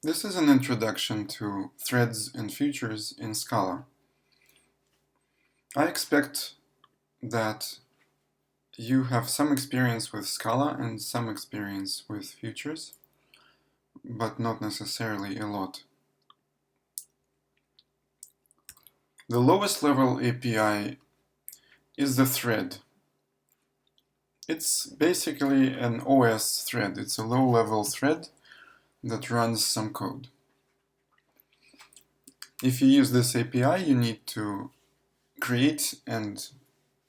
This is an introduction to threads and futures in Scala. I expect that you have some experience with Scala and some experience with futures, but not necessarily a lot. The lowest level API is the thread. It's basically an OS thread. It's a low-level thread that runs some code. If you use this API, you need to create and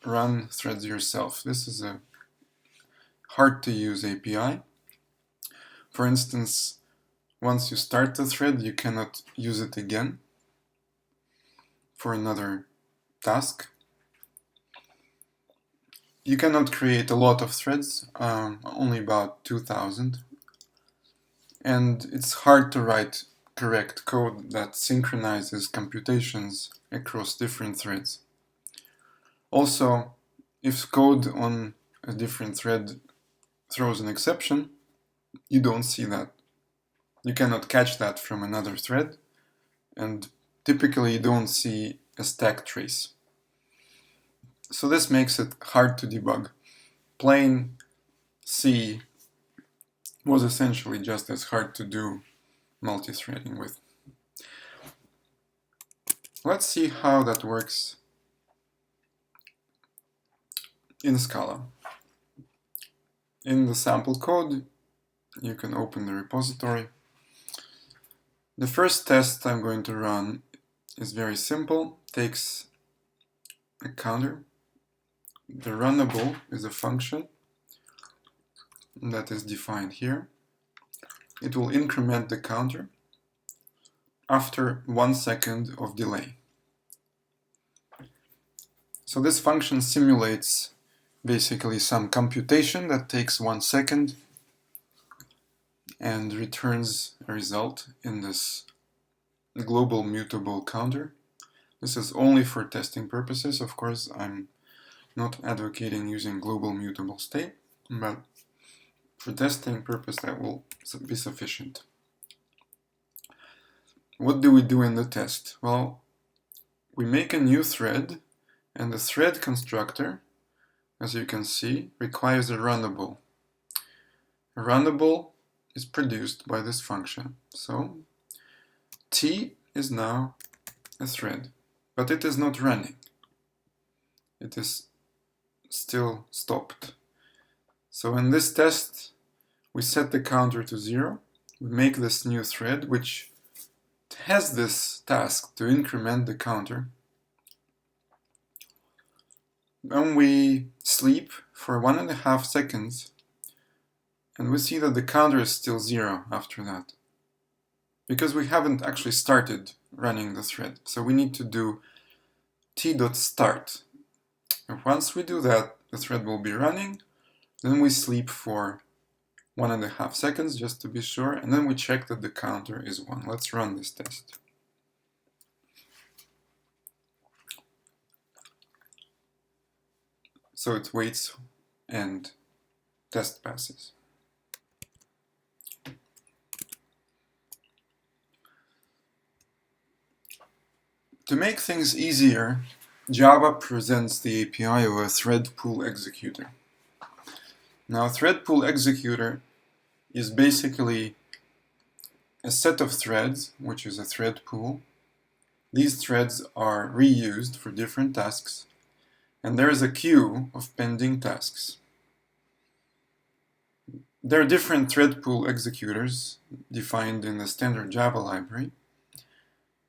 run threads yourself. This is a hard-to-use API. For instance, once you start the thread, you cannot use it again for another task. You cannot create a lot of threads, only about 2000. And it's hard to write correct code that synchronizes computations across different threads. Also, if code on a different thread throws an exception, you don't see that. You cannot catch that from another thread, and typically you don't see a stack trace. So this makes it hard to debug. Plain C was essentially just as hard to do multi-threading with. Let's see how that works in Scala. In the sample code, you can open the repository. The first test I'm going to run is very simple. Takes a counter. The runnable is a function that is defined here. It will increment the counter after 1 second of delay. So this function simulates basically some computation that takes 1 second and returns a result in this global mutable counter. This is only for testing purposes. Of course, I'm not advocating using global mutable state, but for testing purpose that will be sufficient. What do we do in the test? Well, we make a new thread, and the thread constructor, as you can see, requires a runnable. A runnable is produced by this function. So T is now a thread, but it is not running. It is still stopped. So in this test, we set the counter to 0. We make this new thread, which has this task to increment the counter. Then we sleep for 1.5 seconds, and we see that the counter is still 0 after that, because we haven't actually started running the thread. So we need to do t.start. And once we do that, the thread will be running. Then we sleep for 1.5 seconds just to be sure, and then we check that the counter is 1. Let's run this test. So it waits and test passes. To make things easier, Java presents the API of a thread pool executor. Now, thread pool executor is basically a set of threads, which is a thread pool. These threads are reused for different tasks, and there is a queue of pending tasks. There are different thread pool executors defined in the standard Java library,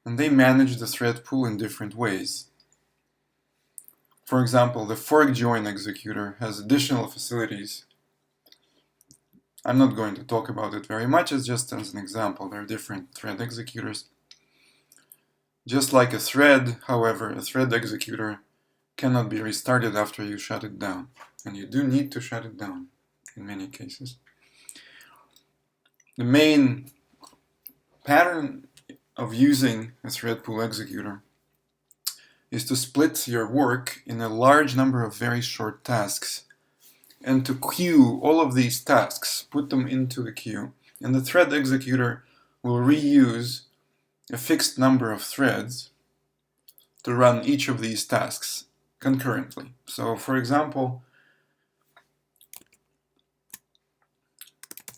and they manage the thread pool in different ways. For example, the fork join executor has additional facilities. I'm not going to talk about it very much, it's just as an example. There are different thread executors. Just like a thread, however, a thread executor cannot be restarted after you shut it down. And you do need to shut it down in many cases. The main pattern of using a thread pool executor is to split your work in a large number of very short tasks and to queue all of these tasks, put them into the queue. And the thread executor will reuse a fixed number of threads to run each of these tasks concurrently. So for example,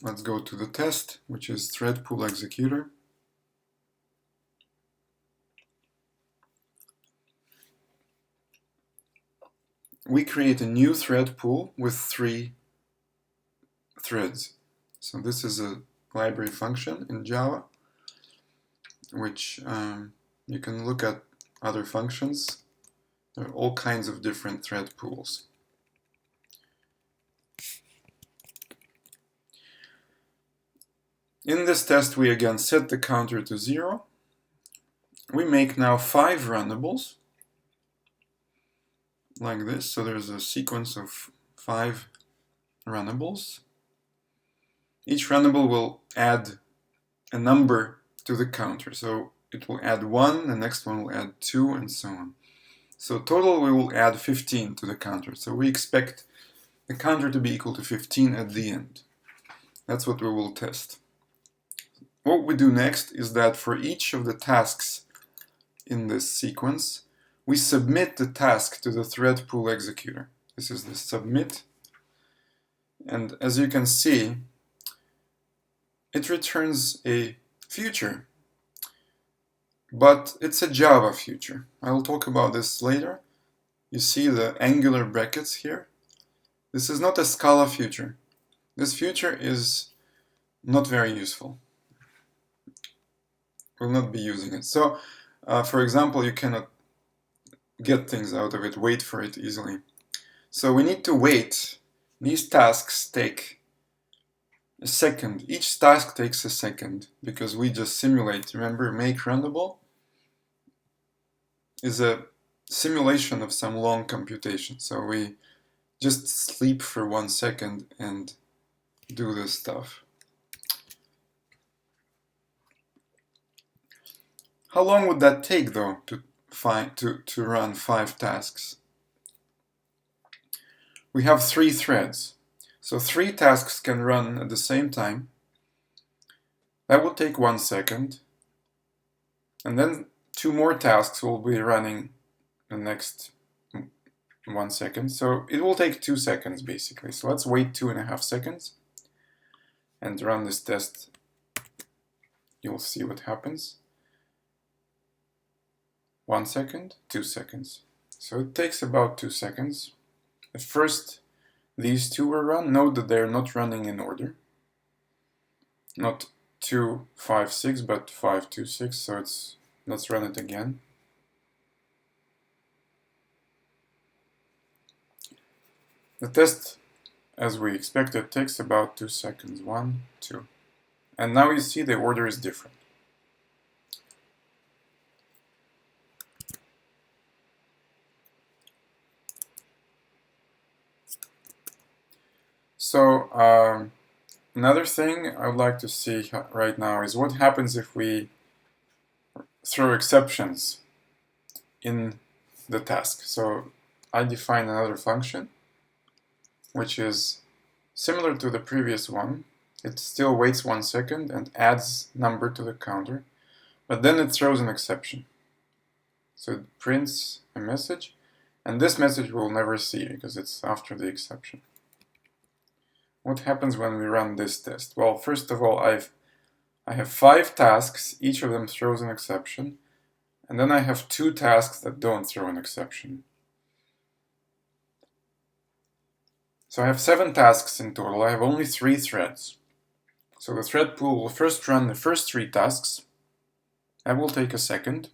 let's go to the test, which is thread pool executor. We create a new thread pool with 3 threads. So this is a library function in Java, which you can look at other functions. There are all kinds of different thread pools. In this test, we again set the counter to 0. We make now 5 runnables, like this. So there's a sequence of 5 runnables. Each runnable will add a number to the counter. So it will add 1, the next one will add 2, and so on. So total we will add 15 to the counter. So we expect the counter to be equal to 15 at the end. That's what we will test. What we do next is that for each of the tasks in this sequence, we submit the task to the thread pool executor. This is the submit. And as you can see, it returns a future, but it's a Java future. I will talk about this later. You see the angular brackets here. This is not a Scala future. This future is not very useful. We'll not be using it. So, for example, you cannot get things out of it, wait for it easily. So we need to wait. These tasks take a second. Each task takes a second because we just simulate. Remember, make runnable is a simulation of some long computation. So we just sleep for 1 second and do this stuff. How long would that take, though, to run 5 tasks? We have 3 threads. So 3 tasks can run at the same time. That will take 1 second. And then 2 more tasks will be running the next 1 second. So it will take 2 seconds, basically. So let's wait 2.5 seconds and run this test. You'll see what happens. 1 second, 2 seconds. So it takes about 2 seconds. At first, these 2 were run. Note that they're not running in order. Not 2, 5, 6, but 5, 2, 6. So let's run it again. The test, as we expected, takes about 2 seconds. 1, 2. And now you see the order is different. So another thing I would like to see right now is what happens if we throw exceptions in the task. So I define another function which is similar to the previous one. It still waits 1 second and adds number to the counter, but then it throws an exception. So it prints a message, and this message we'll never see because it's after the exception. What happens when we run this test? Well, first of all, I have 5 tasks, each of them throws an exception, and then I have 2 tasks that don't throw an exception. So I have 7 tasks in total. I have only 3 threads. So the thread pool will first run the first 3 tasks. That will take a second.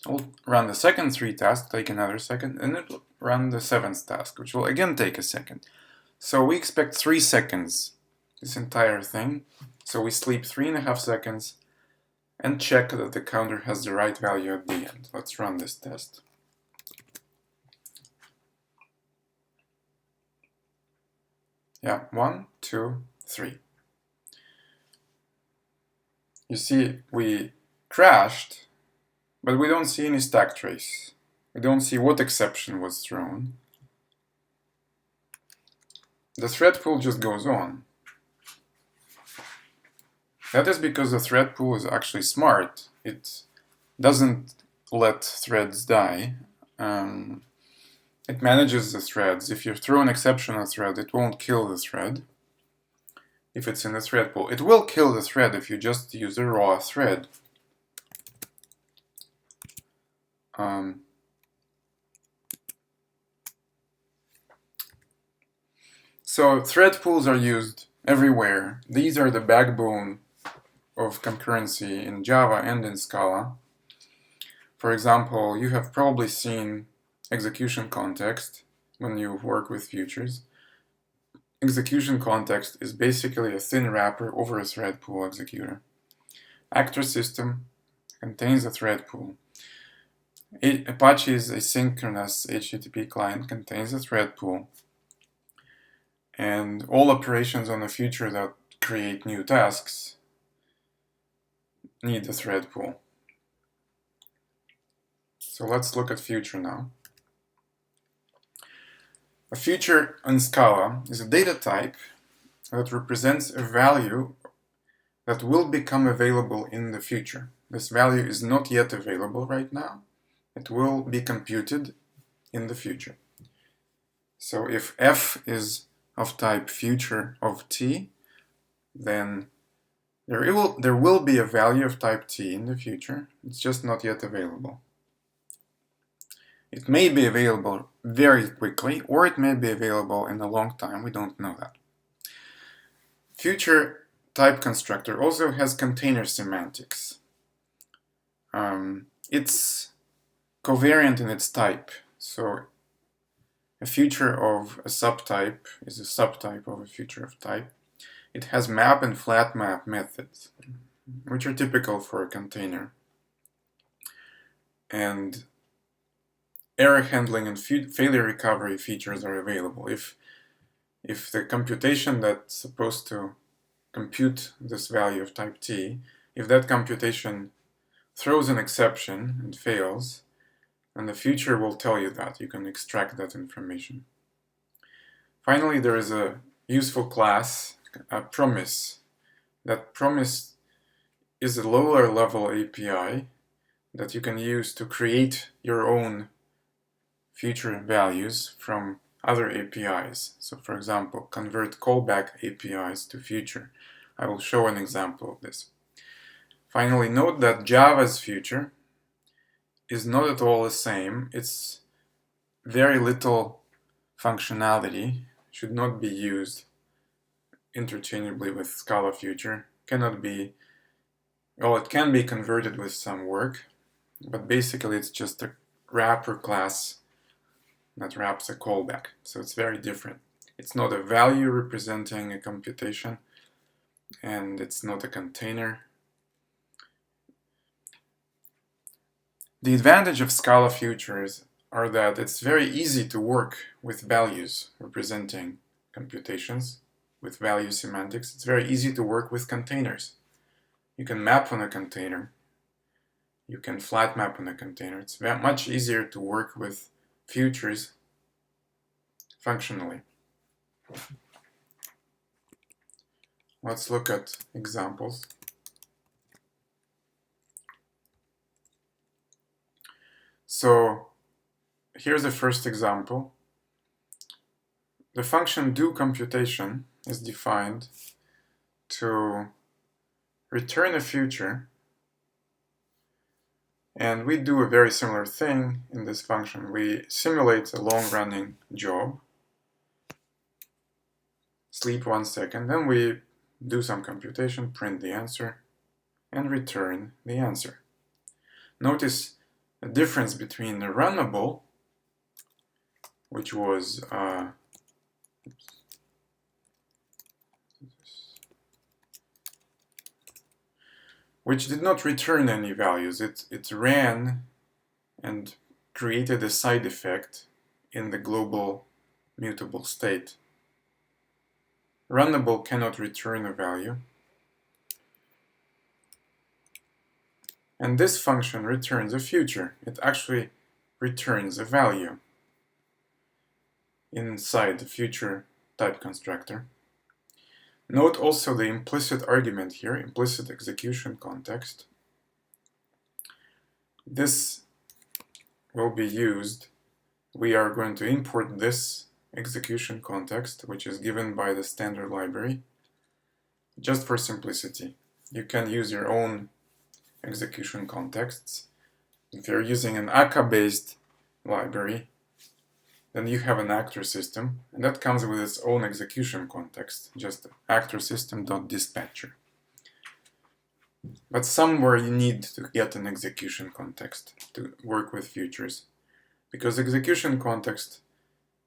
I'll run the second 3 tasks, take another second, and it will run the 7th task, which will again take a second. So we expect 3 seconds, this entire thing. So we sleep 3.5 seconds and check that the counter has the right value at the end. Let's run this test. Yeah, 1, 2, 3. You see, we crashed, but we don't see any stack trace. We don't see what exception was thrown. The thread pool just goes on. That is because the thread pool is actually smart. It doesn't let threads die. It manages the threads. If you throw an exception on a thread, it won't kill the thread if it's in the thread pool. It will kill the thread if you just use a raw thread. So thread pools are used everywhere. These are the backbone of concurrency in Java and in Scala. For example, you have probably seen execution context when you work with futures. Execution context is basically a thin wrapper over a thread pool executor. Actor system contains a thread pool. Apache's asynchronous HTTP client contains a thread pool. And all operations on a future that create new tasks need a thread pool. So let's look at future now. A future in Scala is a data type that represents a value that will become available in the future. This value is not yet available right now. It will be computed in the future. So if f is of type future of t, then there will be a value of type t in the future. It's just not yet available. It may be available very quickly, or it may be available in a long time. We don't know that. Future type constructor also has container semantics. It's covariant in its type. So a future of a subtype is a subtype of a future of type. It has map and flat map methods, which are typical for a container. And error handling and failure recovery features are available. If the computation that's supposed to compute this value of type t, if that computation throws an exception and fails, and the future will tell you that. You can extract that information. Finally, there is a useful class, a promise. That promise is a lower level API that you can use to create your own future values from other APIs. So for example, convert callback APIs to future. I will show an example of this. Finally, note that Java's future is not at all the same. It's very little functionality, should not be used interchangeably with Scala future. Cannot be, well, it can be converted with some work, but basically it's just a wrapper class that wraps a callback. So it's very different. It's not a value representing a computation, and it's not a container. The advantage of Scala futures are that it's very easy to work with values representing computations, with value semantics. It's very easy to work with containers. You can map on a container. You can flat map on a container. It's much easier to work with futures functionally. Let's look at examples. So here's the first example. The function do computation is defined to return a future, and we do a very similar thing in this function. We simulate a long-running job, sleep 1 second, then we do some computation, print the answer, and return the answer. Notice the difference between the runnable, which was which did not return any values. It ran and created a side effect in the global mutable state. Runnable cannot return a value. And this function returns a future. It actually returns a value inside the future type constructor. Note also the implicit argument here, implicit execution context. This will be used. We are going to import this execution context, which is given by the standard library, just for simplicity. You can use your own execution contexts. If you're using an akka-based library, then you have an actor system, and that comes with its own execution context, just actor system.dispatcher. But somewhere you need to get an execution context to work with futures. Because execution context,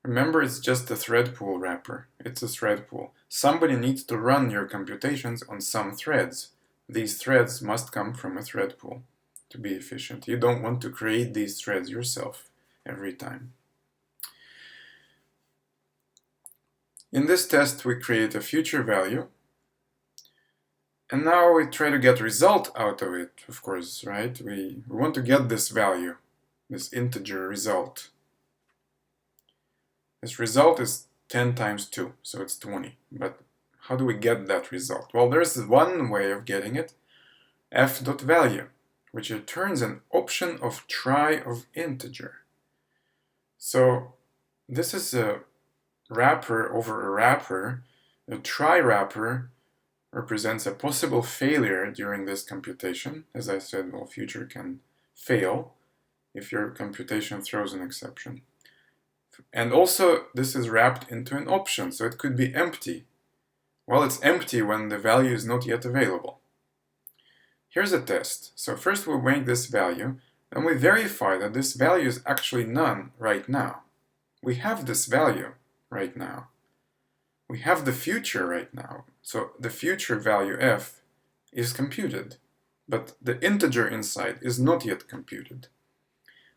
remember, it's just a thread pool wrapper. It's a thread pool. Somebody needs to run your computations on some threads. These threads must come from a thread pool to be efficient. You don't want to create these threads yourself every time. In this test, we create a future value. And now we try to get result out of it, of course, right? We want to get this value, this integer result. This result is 10 times 2, so it's 20. But how do we get that result? Well, there's one way of getting it, f.value, which returns an option of try of integer. So this is a wrapper over a wrapper. A try wrapper represents a possible failure during this computation. As I said, well, future can fail if your computation throws an exception. And also, this is wrapped into an option, so it could be empty. Well, it's empty when the value is not yet available. Here's a test. So first we make this value, and we verify that this value is actually none right now. We have this value right now. We have the future right now. So the future value f is computed, but the integer inside is not yet computed.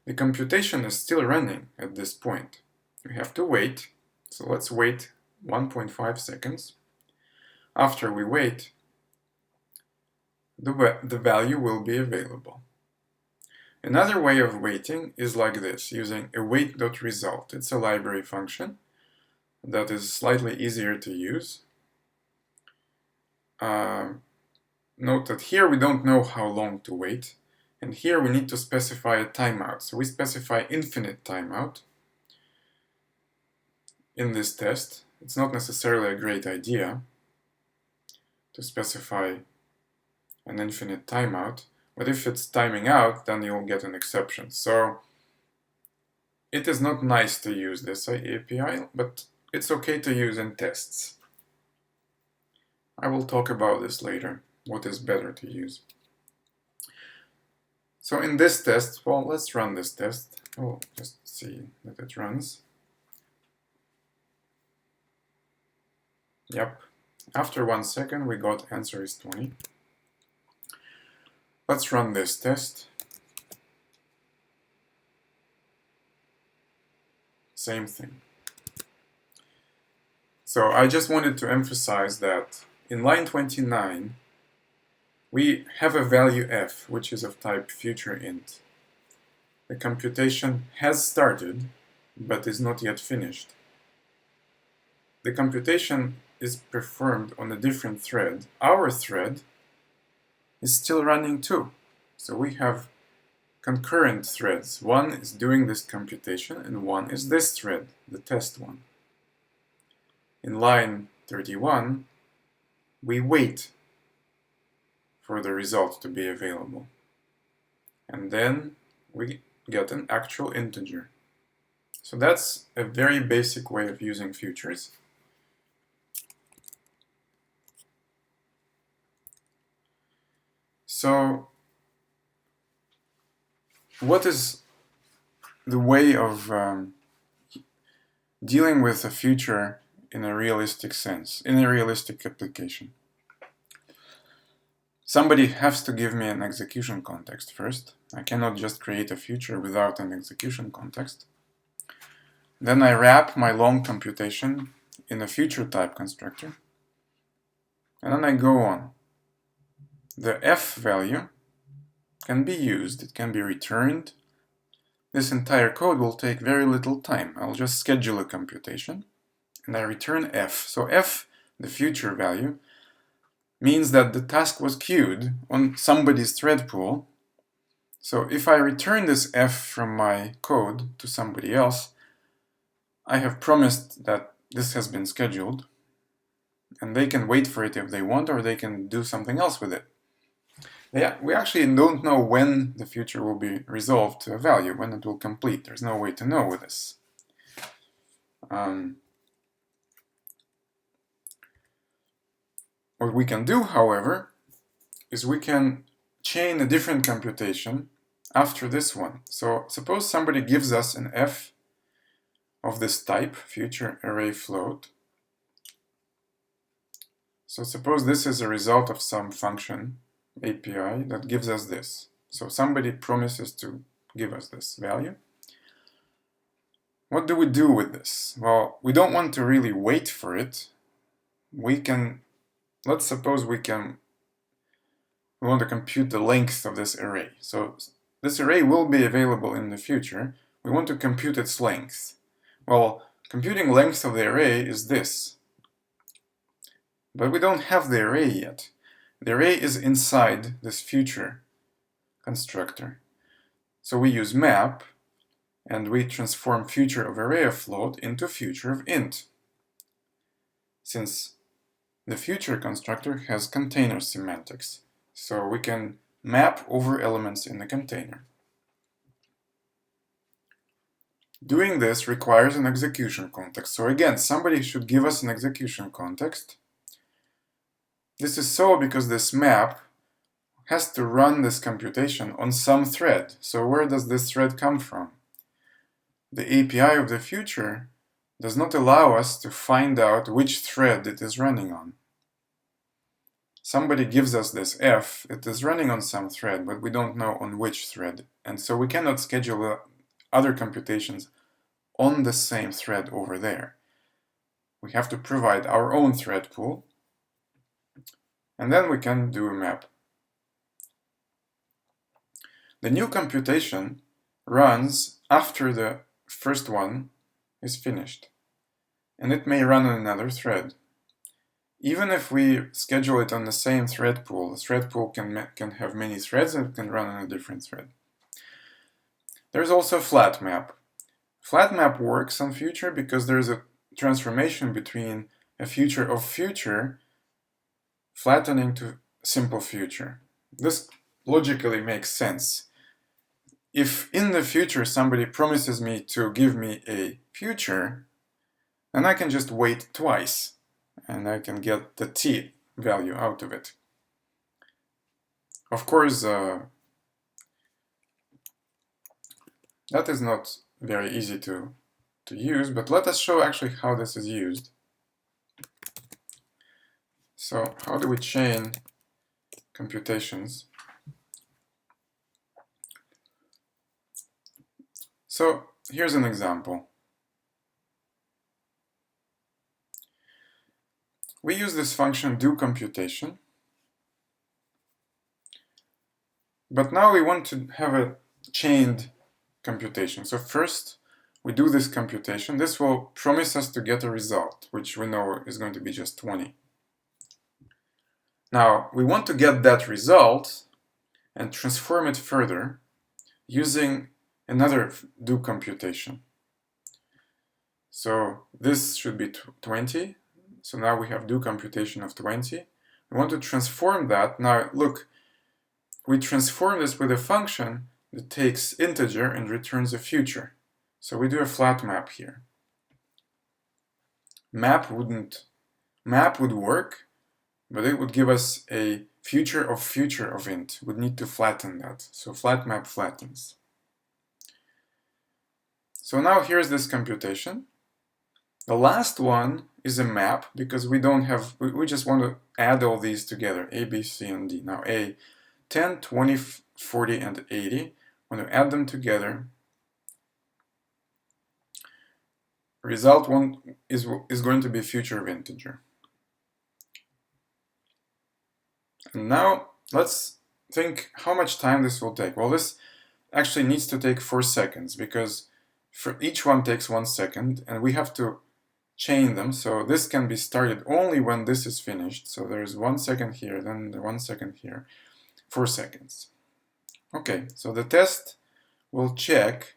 The computation is still running at this point. We have to wait, so let's wait 1.5 seconds. After we wait, the value will be available. Another way of waiting is like this, using await.result. It's a library function that is slightly easier to use. Note that here we don't know how long to wait, and here we need to specify a timeout. So we specify infinite timeout in this test. It's not necessarily a great idea to specify an infinite timeout, but if it's timing out, then you'll get an exception. So it is not nice to use this API, but it's okay to use in tests. I will talk about this later, what is better to use. So in this test, well, let's run this test. Oh, just see that it runs. Yep. After 1 second, we got answer is 20. Let's run this test. Same thing. So I just wanted to emphasize that in line 29, we have a value f, which is of type futureInt. The computation has started, but is not yet finished. The computation is performed on a different thread. Our thread is still running too. So we have concurrent threads. One is doing this computation, and one is this thread, the test one. In line 31, we wait for the result to be available. And then we get an actual integer. So that's a very basic way of using futures. So what is the way of dealing with a future in a realistic sense, in a realistic application? Somebody has to give me an execution context first. I cannot just create a future without an execution context. Then I wrap my long computation in a future type constructor. And then I go on. The f value can be used, it can be returned. This entire code will take very little time. I'll just schedule a computation and I return f. So f the future value, means that the task was queued on somebody's thread pool. So if I return this f from my code to somebody else, I have promised that this has been scheduled, and they can wait for it if they want, or they can do something else with it. Yeah, we actually don't know when the future will be resolved to a value, when it will complete. There's no way to know with this. What we can do, however, is we can chain a different computation after this one. So suppose somebody gives us an f of this type, future array float. So suppose this is a result of some function, API, that gives us this. So somebody promises to give us this value. What do we do with this? Well, we don't want to really wait for it. Let's suppose we want to compute the length of this array. So this array will be available in the future. We want to compute its length. Well, computing length of the array is this. But we don't have the array yet. The array is inside this future constructor. So we use map, and we transform future of array of float into future of int, since the future constructor has container semantics. So we can map over elements in the container. Doing this requires an execution context. So again, somebody should give us an execution context. This is so because this map has to run this computation on some thread. So where does this thread come from? The API of the future does not allow us to find out which thread it is running on. Somebody gives us this f, it is running on some thread, but we don't know on which thread. And so we cannot schedule other computations on the same thread over there. We have to provide our own thread pool, and then we can do a map. The new computation runs after the first one is finished, and it may run on another thread. Even if we schedule it on the same thread pool, the thread pool can have many threads and it can run on a different thread. There's also flat map. Flat map works on future because there's a transformation between a future of future flattening to simple future. This logically makes sense. If in the future somebody promises me to give me a future, then I can just wait twice and I can get the t value out of it. Of course, that is not very easy to use, but let us show actually how this is used. So how do we chain computations? So here's an example. We use this function do computation, but now we want to have a chained computation. So first we do this computation. This will promise us to get a result, which we know is going to be just 20. Now we want to get that result and transform it further using another do computation. So this should be 20. So now we have do computation of 20. We want to transform that. Now look, we transform this with a function that takes integer and returns a future. So we do a flat map here. Map would work, but it would give us a future of int. We'd need to flatten that. So flat map flattens. So now here's this computation. The last one is a map because we just want to add all these together, A, B, C, and D. Now A, 10, 20, 40, and 80. When we add them together, result one is going to be future of integer. And now let's think how much time this will take. Well, this actually needs to take 4 seconds because for each one takes 1 second, and we have to chain them. So this can be started only when this is finished. So there's 1 second here, then 1 second here, 4 seconds. Okay, so the test will check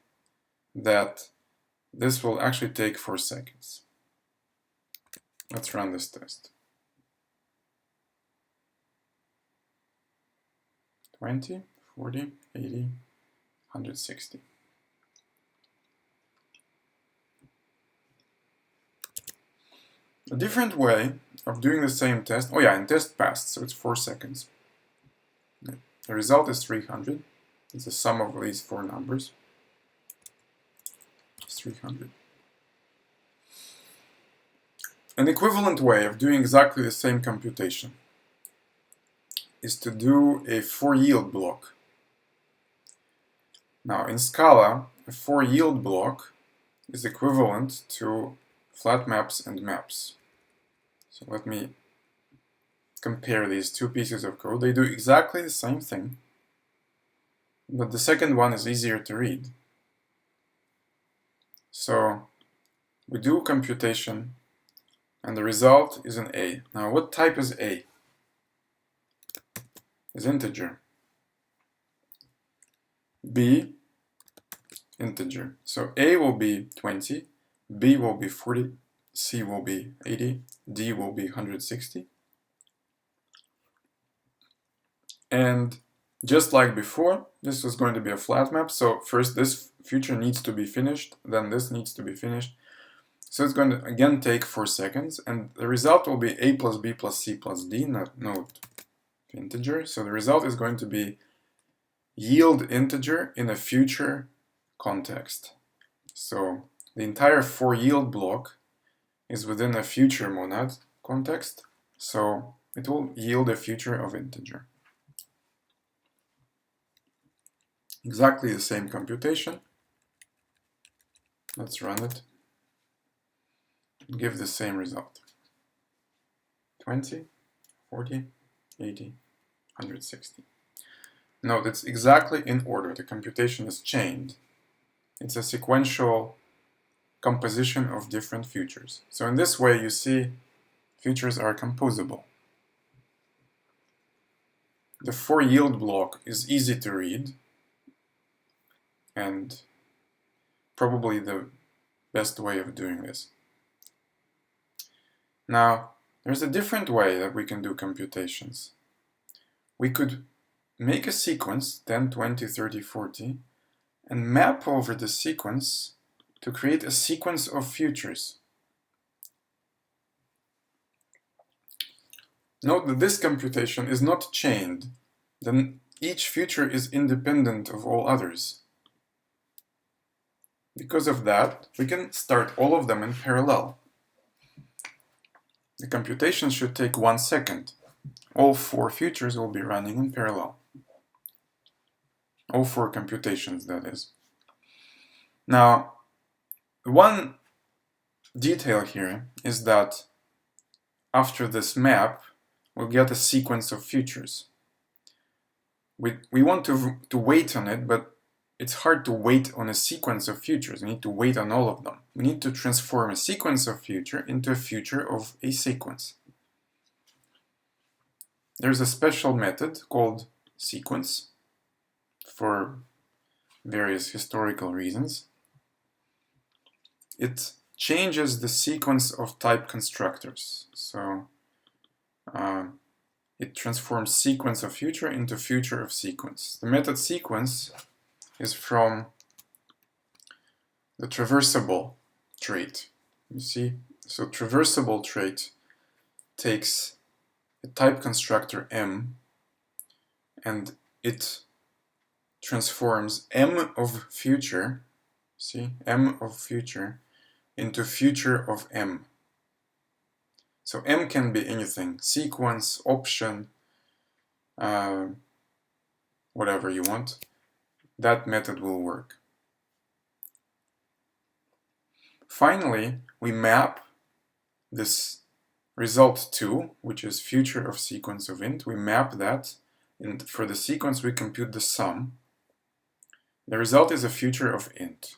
that this will actually take 4 seconds. Let's run this test. 20, 40, 80, 160. A different way of doing the same test, oh yeah, and test passed, so it's 4 seconds. The result is 300. It's the sum of these 4 numbers. It's 300. An equivalent way of doing exactly the same computation is to do a for yield block. Now in Scala, a for yield block is equivalent to flat maps and maps. So let me compare these two pieces of code. They do exactly the same thing, but the second one is easier to read. So we do computation and the result is an A. Now what type is A? Is integer. B, integer. So A will be 20, B will be 40, C will be 80, D will be 160. And just like before, this was going to be a flat map. So first this future needs to be finished, then this needs to be finished. So it's going to again take 4 seconds, and the result will be A plus B plus C plus D, note integer. So the result is going to be yield integer in a future context. So the entire for yield block is within a future monad context, so it will yield a future of integer. Exactly the same computation. Let's run it. Give the same result. 20, 40, 80, 160. Note, it's exactly in order. The computation is chained. It's a sequential composition of different futures. So in this way, you see futures are composable. The for yield block is easy to read and probably the best way of doing this. Now, there's a different way that we can do computations. We could make a sequence, 10, 20, 30, 40, and map over the sequence to create a sequence of futures. Note that this computation is not chained, then each future is independent of all others. Because of that, we can start all of them in parallel. The computation should take 1 second. All 4 futures will be running in parallel. All 4 computations, that is. Now, one detail here is that after this map, we'll get a sequence of futures. We want to wait on it, but it's hard to wait on a sequence of futures. We need to wait on all of them. We need to transform a sequence of future into a future of a sequence. There's a special method called sequence for various historical reasons. It changes the sequence of type constructors. So it transforms sequence of future into future of sequence. The method sequence is from the traversable trait. You see? So traversable trait takes a type constructor M and it transforms M of future, see, M of future into future of M. So M can be anything, sequence, option, whatever you want. That method will work. Finally, we map this result 2, which is future of sequence of int. We map that, and for the sequence we compute the sum. The result is a future of int.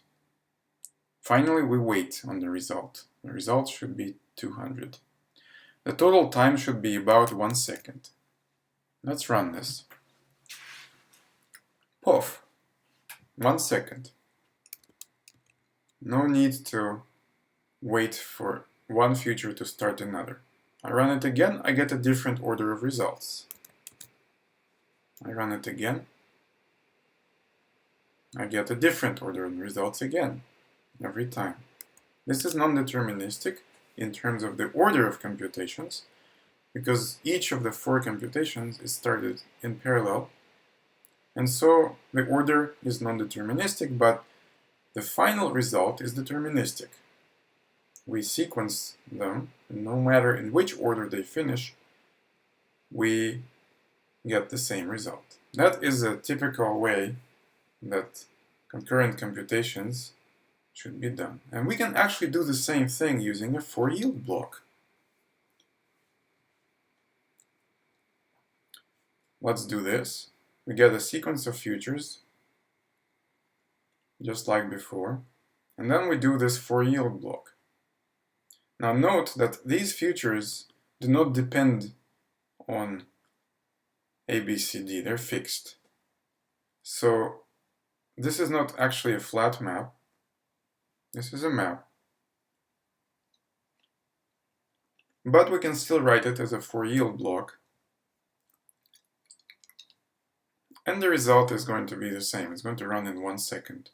Finally, we wait on the result. The result should be 200. The total time should be about 1 second. Let's run this. Poof! 1 second. No need to wait for one future to start another. I run it again, I get a different order of results. I run it again, I get a different order of results again, every time. This is non-deterministic in terms of the order of computations, because each of the 4 computations is started in parallel, and so the order is non-deterministic, but the final result is deterministic. We sequence them, and no matter in which order they finish, we get the same result. That is a typical way that concurrent computations should be done. And we can actually do the same thing using a for yield block. Let's do this. We get a sequence of futures, just like before, and then we do this for yield block. Now note that these futures do not depend on A, B, C, D, they're fixed. So this is not actually a flat map, this is a map. But we can still write it as a for yield block. And the result is going to be the same, it's going to run in 1 second.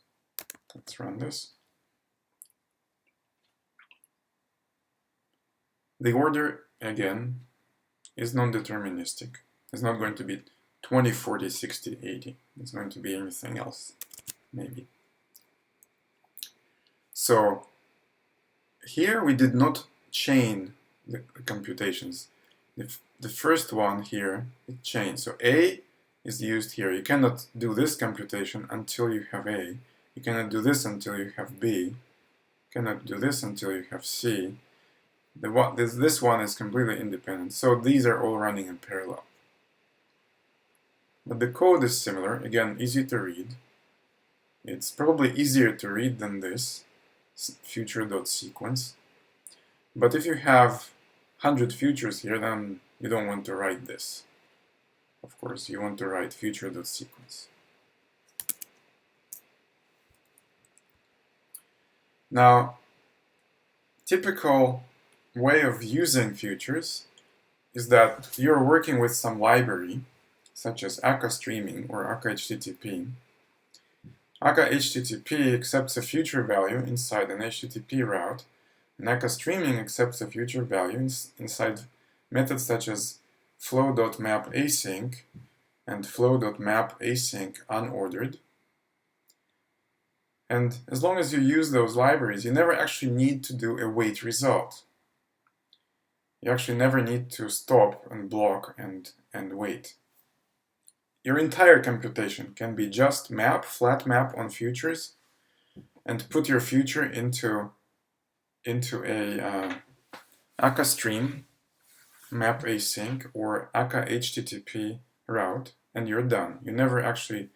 Let's run this. The order, again, is non-deterministic. It's not going to be 20, 40, 60, 80. It's going to be anything else, maybe. So here we did not chain the computations. The first one here, it chained. So A is used here. You cannot do this computation until you have A. You cannot do this until you have B. You cannot do this until you have C. This one is completely independent. So these are all running in parallel. But the code is similar. Again, easy to read. It's probably easier to read than this, future.sequence. But if you have 100 futures here, then you don't want to write this. Of course, you want to write future.sequence. Now, typical way of using futures is that you're working with some library, such as Akka streaming or Akka HTTP. Akka HTTP accepts a future value inside an HTTP route, and Akka streaming accepts a future value inside methods such as flow.mapAsync and flow.mapAsync unordered. And as long as you use those libraries, you never actually need to do a wait result. You actually never need to stop and block and wait. Your entire computation can be just map, flat map on futures, and put your future into a Akka stream, map async, or Akka HTTP route, and you're done. You never actually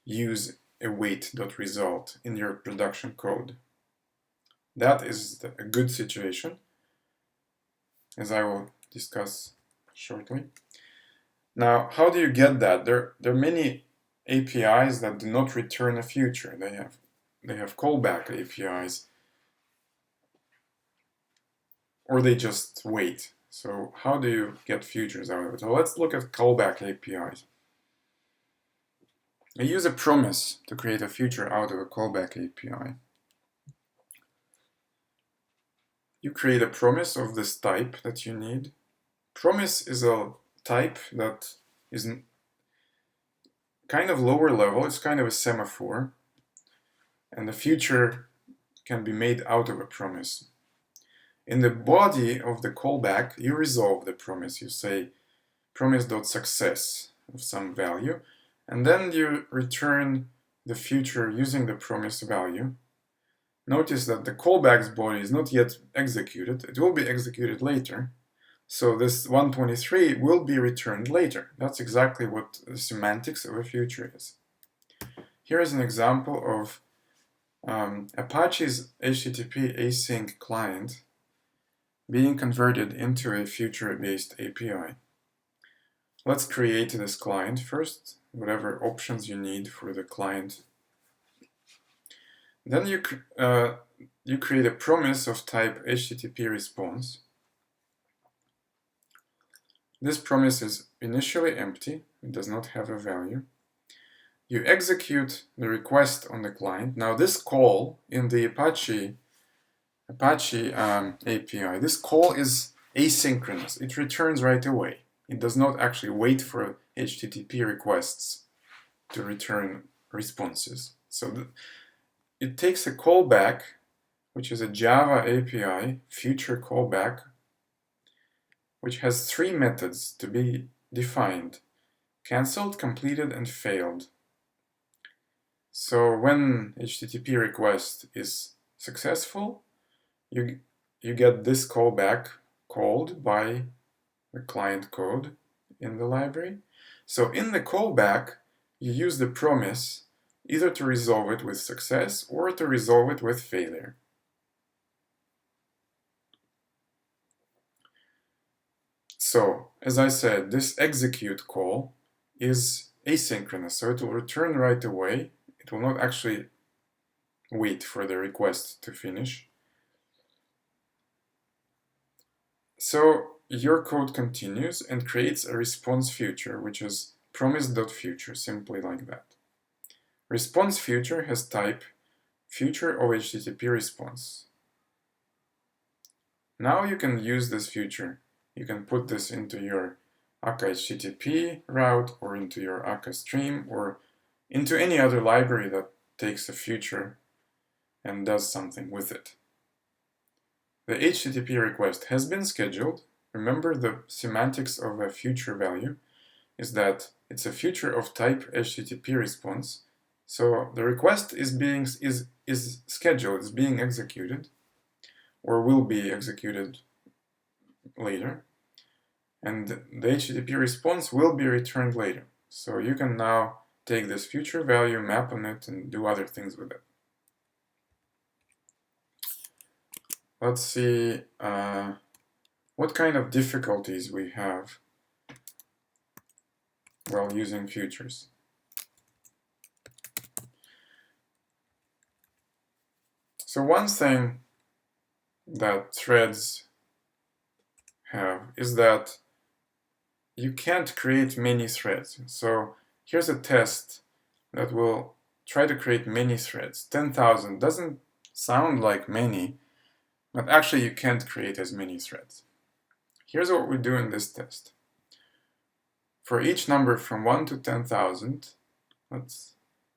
use a wait.result in your production code. That is a good situation, as I will discuss shortly. Now, how do you get that? There are many APIs that do not return a future. They have callback APIs, or they just wait. So how do you get futures out of it? Well, let's look at callback APIs. I use a promise to create a future out of a callback API. You create a promise of this type that you need. Promise is a type that is kind of lower level, it's kind of a semaphore, and the future can be made out of a promise. In the body of the callback, you resolve the promise. You say promise.success of some value, and then you return the future using the promise value. Notice that the callback's body is not yet executed. It will be executed later. So this 123 will be returned later. That's exactly what the semantics of a future is. Here is an example of Apache's HTTP async client being converted into a future-based API. Let's create this client first, whatever options you need for the client. Then you create a promise of type HTTP response. This promise is initially empty, it does not have a value. You execute the request on the client. Now this call in the Apache API, this call is asynchronous. It returns right away. It does not actually wait for HTTP requests to return responses. So it takes a callback, which is a Java API future callback, which has 3 methods to be defined: cancelled, completed, and failed. So when HTTP request is successful, you get this callback called by the client code in the library. So in the callback, you use the promise either to resolve it with success or to resolve it with failure. So, as I said, this execute call is asynchronous, so it will return right away. It will not actually wait for the request to finish. So your code continues and creates a response future, which is promise.future, simply like that. Response future has type future of HTTP response. Now you can use this future. You can put this into your Akka HTTP route or into your Akka stream or into any other library that takes a future and does something with it. The HTTP request has been scheduled. Remember, the semantics of a future value is that it's a future of type HTTP response. So the request is scheduled, is being executed, or will be executed later. And the HTTP response will be returned later. So you can now take this future value, map on it, and do other things with it. Let's see what kind of difficulties we have while using futures. So one thing that threads have is that you can't create many threads. So here's a test that will try to create many threads. 10,000 doesn't sound like many, but actually you can't create as many threads. Here's what we do in this test. For each number from 1 to 10,000,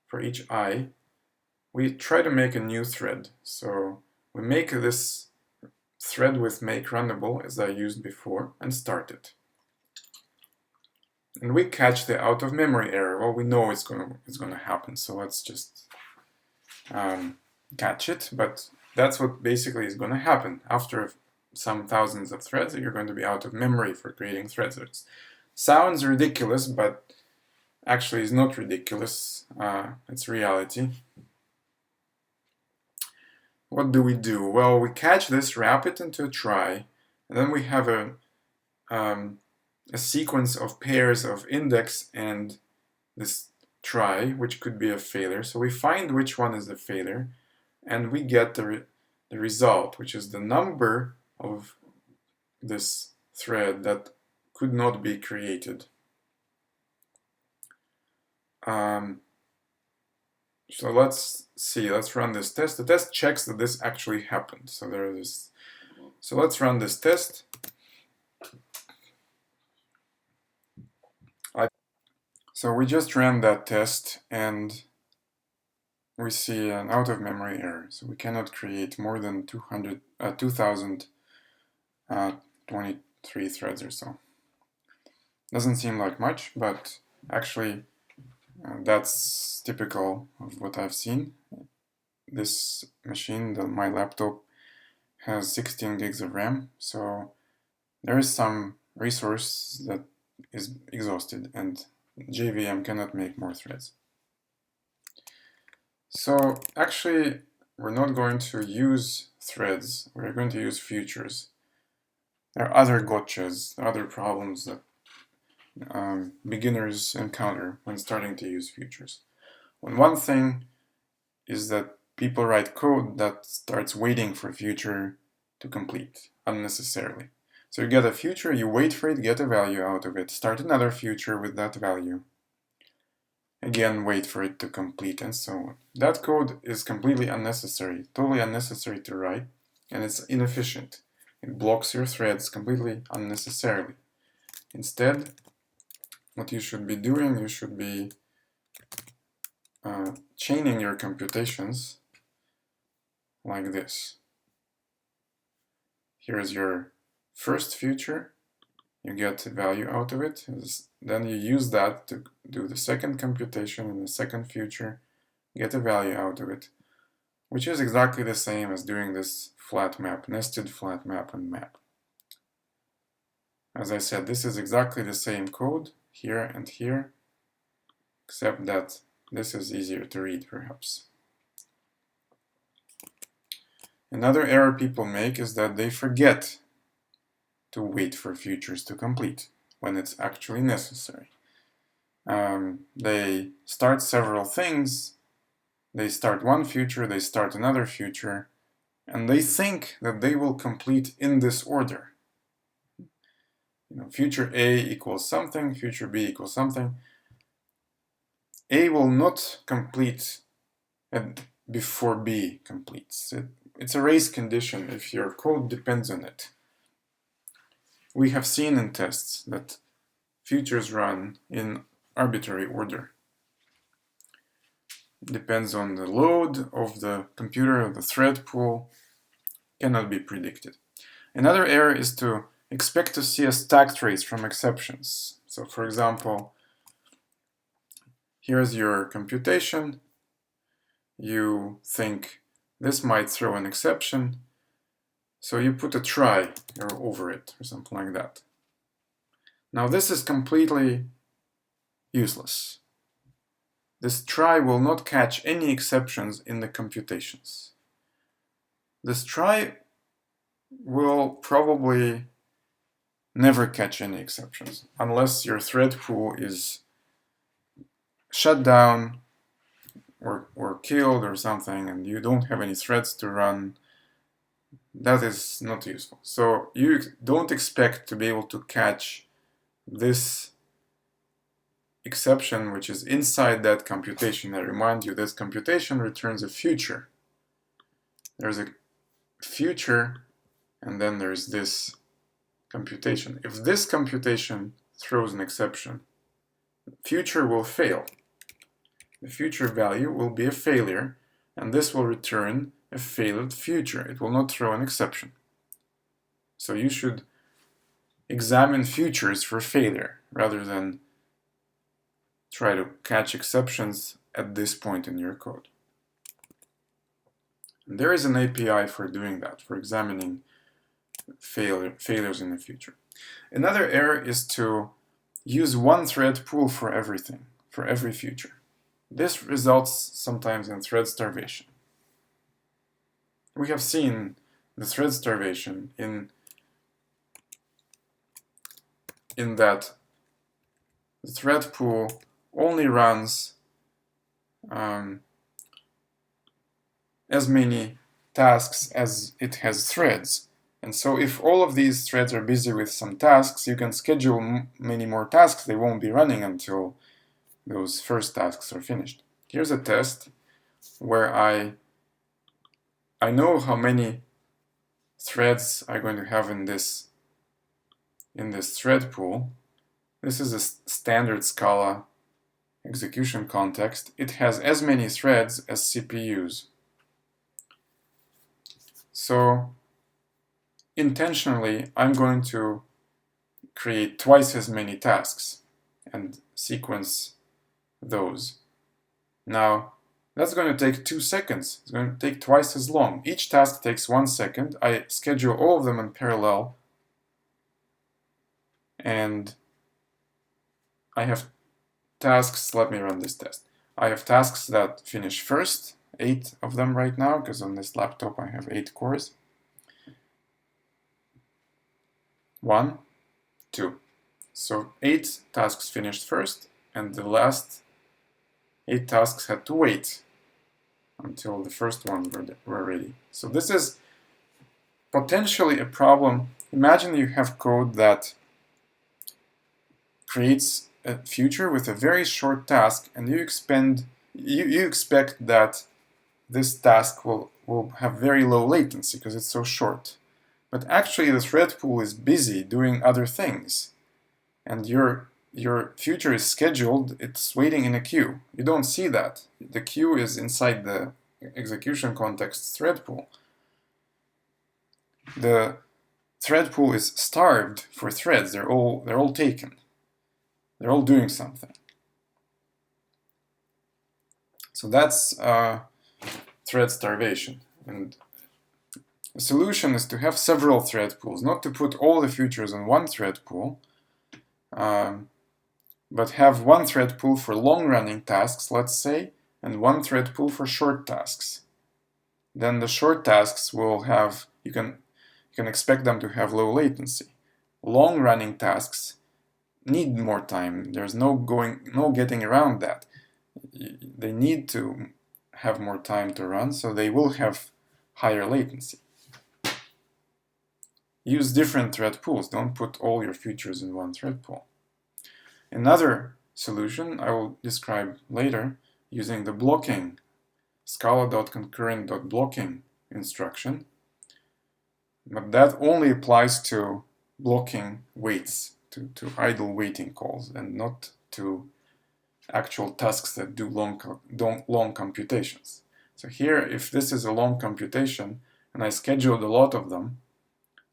for each I, we try to make a new thread. So we make this thread with make runnable, as I used before, and start it. And we catch the out of memory error. Well, we know it's gonna happen, so let's just catch it. But that's what basically is gonna happen. After some thousands of threads, you're going to be out of memory for creating threads. It sounds ridiculous, but actually is not ridiculous. It's reality. What do we do? Well, we catch this, wrap it into a try, and then we have a sequence of pairs of index and this try, which could be a failure. So we find which one is the failure, and we get the result, which is the number of this thread that could not be created. So let's see, let's run this test. The test checks that this actually happened. So there is. So let's run this test. So we just ran that test and we see an out of memory error. So we cannot create more than 2023 threads or so. Doesn't seem like much, but actually that's typical of what I've seen. This machine, my laptop, has 16 gigs of RAM, so there is some resource that is exhausted, and JVM cannot make more threads. So actually, we're not going to use threads, we're going to use futures. There are other gotchas, other problems that beginners encounter when starting to use futures. One thing is that people write code that starts waiting for a future to complete unnecessarily. So you get a future, you wait for it, get a value out of it, start another future with that value, again wait for it to complete, and so on. That code is completely unnecessary, totally unnecessary to write, and it's inefficient. It blocks your threads completely unnecessarily. Instead, what you should be doing, you should be chaining your computations like this. Here's your first future, you get a value out of it, then you use that to do the second computation in the second future, get a value out of it, which is exactly the same as doing this flat map, nested flat map and map. As I said, this is exactly the same code here and here, except that this is easier to read, perhaps. Another error people make is that they forget to wait for futures to complete when it's actually necessary. They start several things, they start one future, they start another future, and they think that they will complete in this order. Future A equals something, future B equals something. A will not complete before B completes. It's a race condition if your code depends on it. We have seen in tests that futures run in arbitrary order. Depends on the load of the computer, the thread pool, cannot be predicted. Another error is to expect to see a stack trace from exceptions. So for example, here's your computation. You think this might throw an exception, so you put a try over it or something like that. Now this is completely useless. This try will not catch any exceptions in the computations. This try will probably never catch any exceptions unless your thread pool is shut down or killed or something and you don't have any threads to run. That is not useful. So you don't expect to be able to catch this exception which is inside that computation. I remind you, this computation returns a future. There's a future and then there's this computation. If this computation throws an exception, future will fail. The future value will be a failure, and this will return a failed future. It will not throw an exception. So you should examine futures for failure rather than try to catch exceptions at this point in your code. And there is an API for doing that, for examining failures in the future. Another error is to use one thread pool for everything, for every future. This results sometimes in thread starvation. We have seen the thread starvation in that the thread pool only runs as many tasks as it has threads. And so if all of these threads are busy with some tasks, you can schedule many more tasks. They won't be running until those first tasks are finished. Here's a test where I know how many threads I'm going to have in this thread pool. This is a standard Scala execution context. It has as many threads as CPUs. So intentionally, I'm going to create twice as many tasks and sequence those. Now, that's going to take 2 seconds. It's going to take twice as long. Each task takes 1 second. I schedule all of them in parallel. And I have tasks, let me run this test. I have tasks that finish first, 8 of them right now, because on this laptop I have 8 cores. 1, 2. So 8 tasks finished first, and the last 8 tasks had to wait until the first one were ready. So this is potentially a problem. Imagine you have code that creates a future with a very short task, and you expect that this task will have very low latency because it's so short. But actually the thread pool is busy doing other things, and your future is scheduled, it's waiting in a queue. You don't see that. The queue is inside the execution context thread pool. The thread pool is starved for threads. They're all taken. They're all doing something. So that's thread starvation. And the solution is to have several thread pools, not to put all the features in one thread pool, but have one thread pool for long-running tasks, let's say, and one thread pool for short tasks. Then the short tasks will have, you can expect them to have low latency. Long-running tasks need more time. There's no getting around that. They need to have more time to run, so they will have higher latency. Use different thread pools. Don't put all your features in one thread pool. Another solution I will describe later using the blocking scala.concurrent.blocking instruction, but that only applies to blocking waits, to idle waiting calls, and not to actual tasks that do long computations. So here, if this is a long computation and I scheduled a lot of them,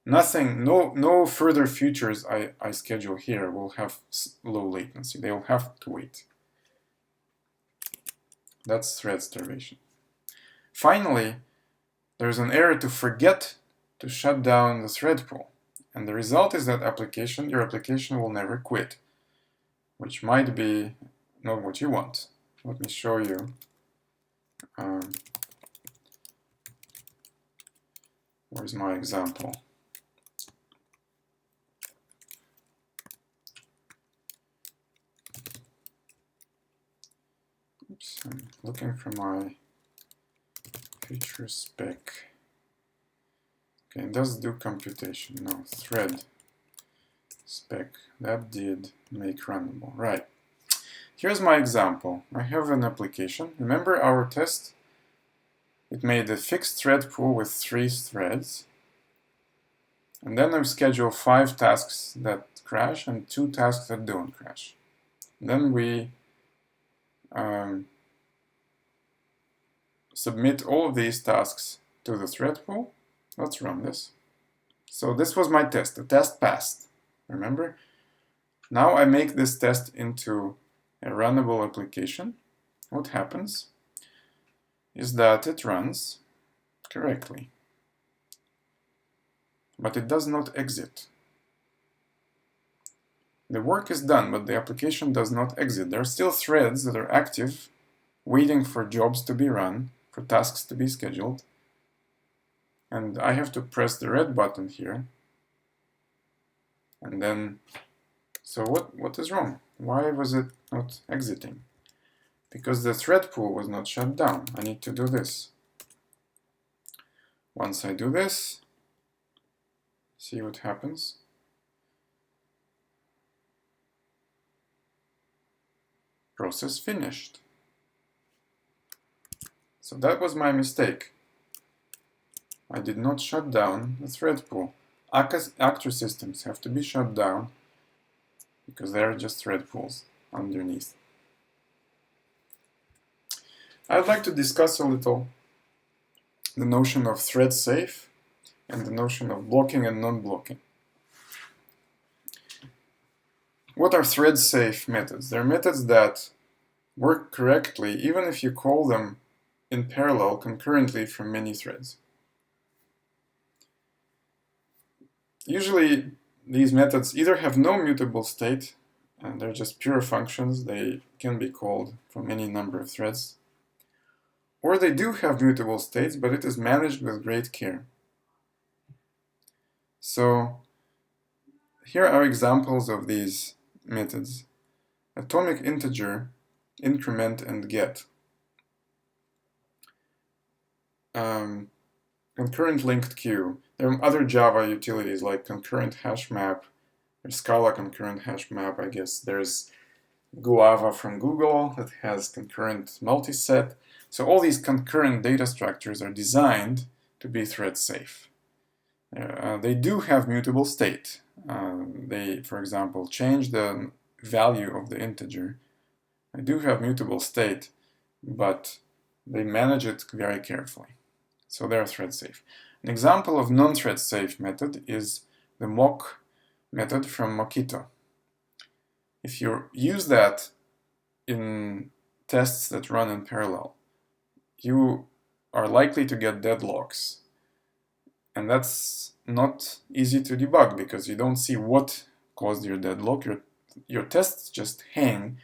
no further features I schedule here will have low latency. They will have to wait. That's thread starvation. Finally, there's an error to forget to shut down the thread pool. And the result is that your application will never quit, which might be not what you want. Let me show you. Where's my example? Oops, I'm looking for my feature spec. Okay, it does do computation. No, thread spec. That did make runnable. Right. Here's my example. I have an application. Remember our test? It made a fixed thread pool with 3 threads. And then I schedule 5 tasks that crash and 2 tasks that don't crash. Then we submit all of these tasks to the thread pool. Let's run this. So this was my test. The test passed. Remember? Now I make this test into a runnable application. What happens is that it runs correctly, but it does not exit. The work is done, but the application does not exit. There are still threads that are active, waiting for jobs to be run, for tasks to be scheduled. And I have to press the red button here. And then, so what is wrong? Why was it not exiting? Because the thread pool was not shut down. I need to do this. Once I do this, see what happens. Process finished. So that was my mistake. I did not shut down the thread pool. Actor systems have to be shut down because they are just thread pools underneath. I would like to discuss a little the notion of thread safe and the notion of blocking and non-blocking. What are thread safe methods? They're methods that work correctly even if you call them in parallel concurrently from many threads. Usually these methods either have no mutable state, and they're just pure functions, they can be called from any number of threads, Or they do have mutable states, but it is managed with great care. So here are examples of these methods. Atomic integer, increment, and get. Concurrent linked queue. There are other Java utilities like concurrent hash map, or Scala concurrent hash map, I guess. There's Guava from Google that has concurrent multiset. So all these concurrent data structures are designed to be thread safe. They do have mutable state. They, for example, change the value of the integer. They do have mutable state, but they manage it very carefully. So they are thread safe. An example of non-thread safe method is the mock method from Mockito. If you use that in tests that run in parallel, you are likely to get deadlocks. And that's not easy to debug because you don't see what caused your deadlock. Your tests just hang,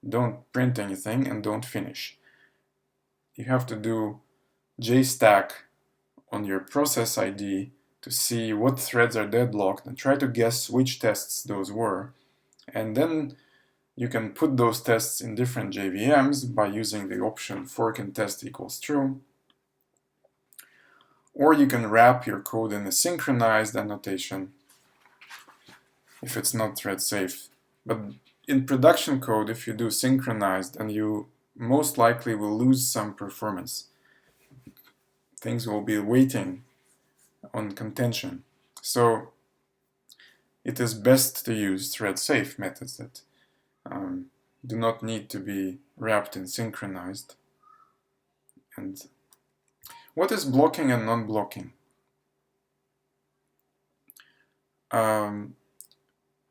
don't print anything, and don't finish. You have to do JStack on your process ID to see what threads are deadlocked and try to guess which tests those were. And then you can put those tests in different JVMs by using the option fork and test equals true. Or you can wrap your code in a synchronized annotation if it's not thread safe. But in production code, if you do synchronized, and you most likely will lose some performance. Things will be waiting on contention. So it is best to use thread safe methods that do not need to be wrapped in synchronized. And what is blocking and non-blocking?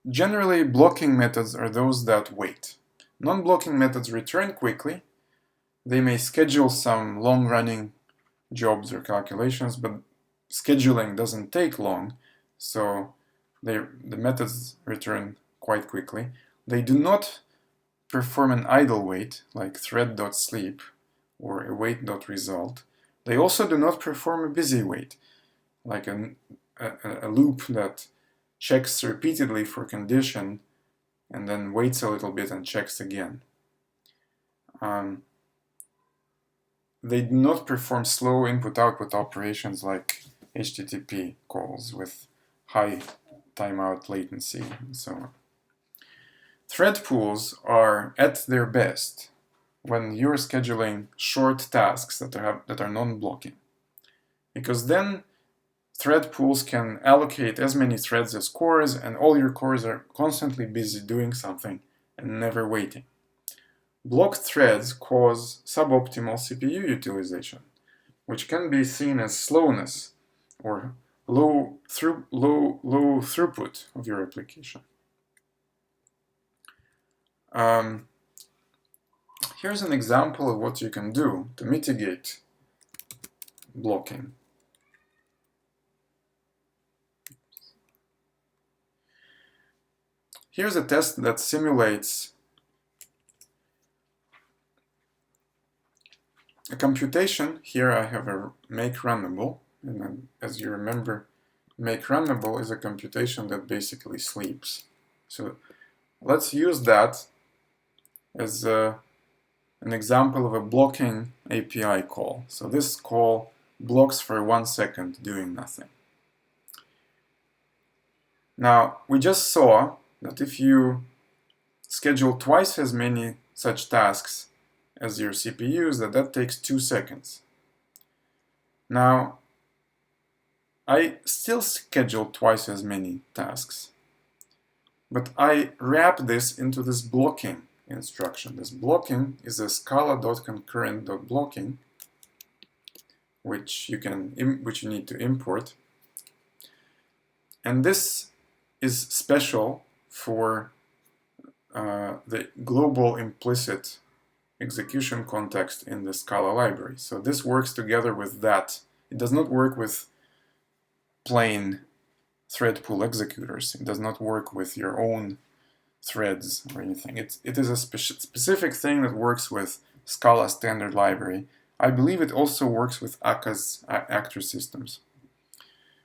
Generally, blocking methods are those that wait. Non-blocking methods return quickly. They may schedule some long-running jobs or calculations, but scheduling doesn't take long, so the methods return quite quickly. They do not perform an idle wait, like thread.sleep or await.result. They also do not perform a busy wait, like a loop that checks repeatedly for condition and then waits a little bit and checks again. They do not perform slow input-output operations like HTTP calls with high timeout latency and so on. Thread pools are at their best when you're scheduling short tasks that are non-blocking, because then thread pools can allocate as many threads as cores, and all your cores are constantly busy doing something and never waiting. Blocked threads cause suboptimal CPU utilization, which can be seen as slowness or low throughput of your application. Here's an example of what you can do to mitigate blocking. Here's a test that simulates a computation. Here I have a make runnable, and then, as you remember, make runnable is a computation that basically sleeps. So let's use that as an example of a blocking API call. So this call blocks for 1 second doing nothing. Now, we just saw that if you schedule twice as many such tasks as your CPUs, that takes 2 seconds. Now, I still schedule twice as many tasks, but I wrap this into this blocking instruction. This blocking is a scala.concurrent.blocking, which you need to import, and this is special for the global implicit execution context in the Scala library. So this works together with that. It does not work with plain thread pool executors. It does not work with your own threads or anything. It is a specific thing that works with Scala standard library I believe it also works with ACA's actor systems.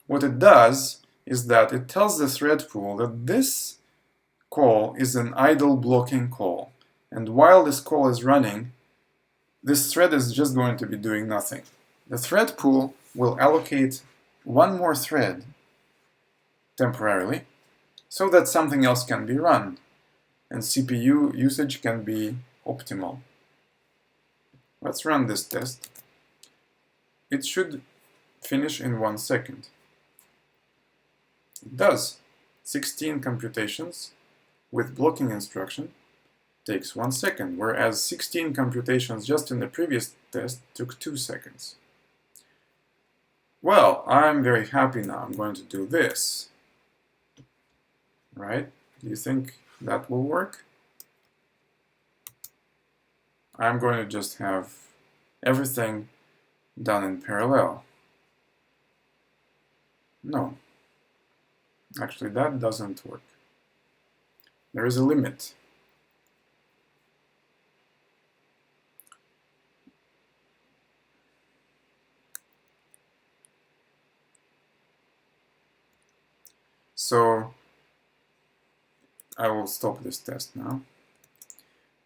What it does is that it tells the thread pool that this call is an idle blocking call, and while this call is running, this thread is just going to be doing nothing. The thread pool will allocate one more thread temporarily so that something else can be run and CPU usage can be optimal. Let's run this test. It should finish in 1 second. It does. 16 computations with blocking instruction takes 1 second, whereas 16 computations just in the previous test took 2 seconds. Well, I'm very happy now. I'm going to do this. Right? Do you think that will work? I'm going to just have everything done in parallel. No. Actually, that doesn't work. There is a limit. So I will stop this test now.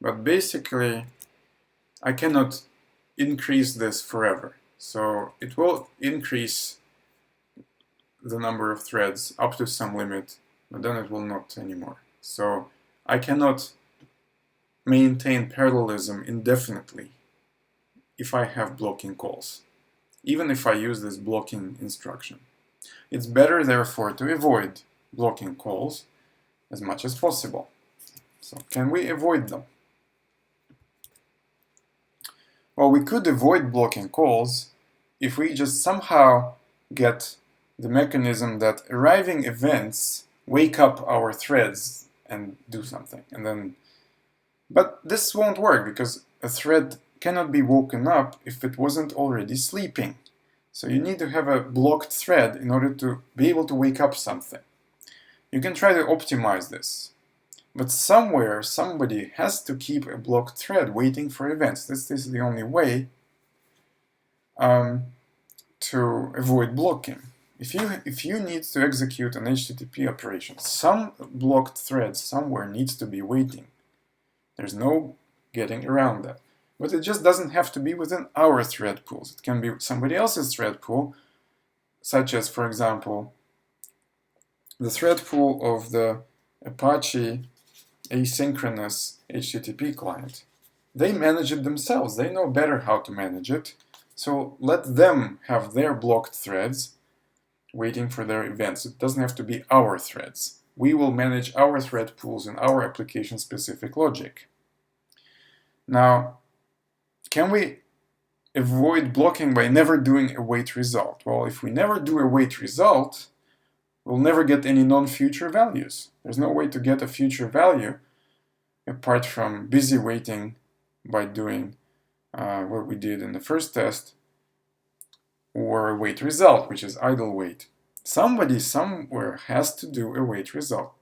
But basically, I cannot increase this forever. So it will increase the number of threads up to some limit, but then it will not anymore. So I cannot maintain parallelism indefinitely if I have blocking calls, even if I use this blocking instruction. It's better, therefore, to avoid blocking calls as much as possible. So can we avoid them? Well, we could avoid blocking calls if we just somehow get the mechanism that arriving events wake up our threads and do something. But this won't work because a thread cannot be woken up if it wasn't already sleeping. So you need to have a blocked thread in order to be able to wake up something. You can try to optimize this. But somewhere, somebody has to keep a blocked thread waiting for events. This is the only way to avoid blocking. If you need to execute an HTTP operation, some blocked thread somewhere needs to be waiting. There's no getting around that. But it just doesn't have to be within our thread pools. It can be somebody else's thread pool, such as, for example, the thread pool of the Apache asynchronous HTTP client. They manage it themselves. They know better how to manage it. So let them have their blocked threads waiting for their events. It doesn't have to be our threads. We will manage our thread pools in our application-specific logic. Now, can we avoid blocking by never doing a wait result? Well, if we never do a wait result, we'll never get any non-future values. There's no way to get a future value apart from busy waiting by doing what we did in the first test, or a wait result, which is idle wait. Somebody somewhere has to do a wait result.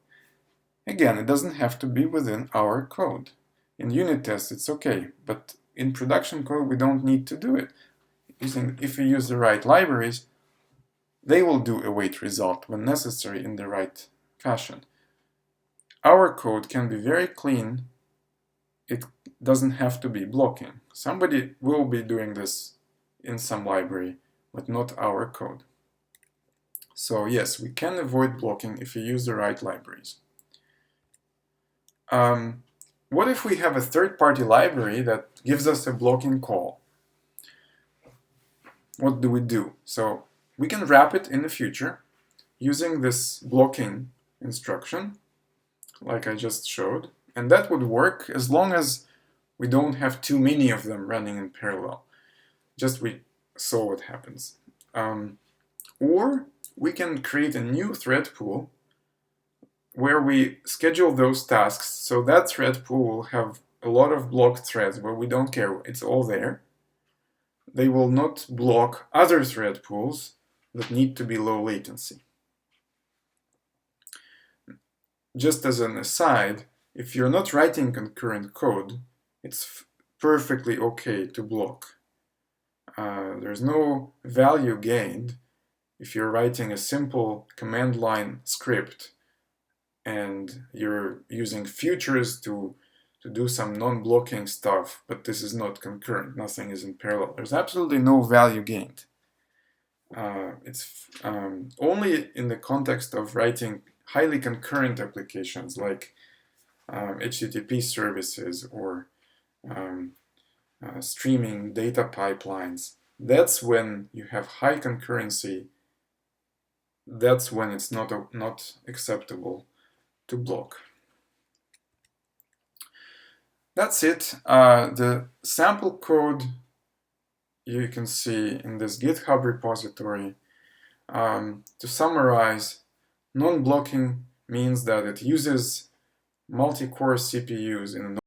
Again, it doesn't have to be within our code. In unit tests, it's okay, but in production code, we don't need to do it. If we use the right libraries, they will do a wait result when necessary in the right fashion. Our code can be very clean. It doesn't have to be blocking. Somebody will be doing this in some library, but not our code. So yes, we can avoid blocking if we use the right libraries. What if we have a third-party library that gives us a blocking call? What do we do? So we can wrap it in the future using this blocking instruction, like I just showed, and that would work as long as we don't have too many of them running in parallel. Just we saw what happens. Or we can create a new thread pool where we schedule those tasks, so that thread pool will have a lot of blocked threads where we don't care, it's all there. They will not block other thread pools that need to be low latency. Just as an aside, if you're not writing concurrent code, it's perfectly okay to block. There's no value gained if you're writing a simple command line script and you're using futures to do some non-blocking stuff, but this is not concurrent, nothing is in parallel. There's absolutely no value gained. It's only in the context of writing highly concurrent applications like HTTP services or streaming data pipelines. That's when you have high concurrency. That's when it's not acceptable to block. That's it. The sample code you can see in this GitHub repository. To summarize, non-blocking means that it uses multi-core CPUs in a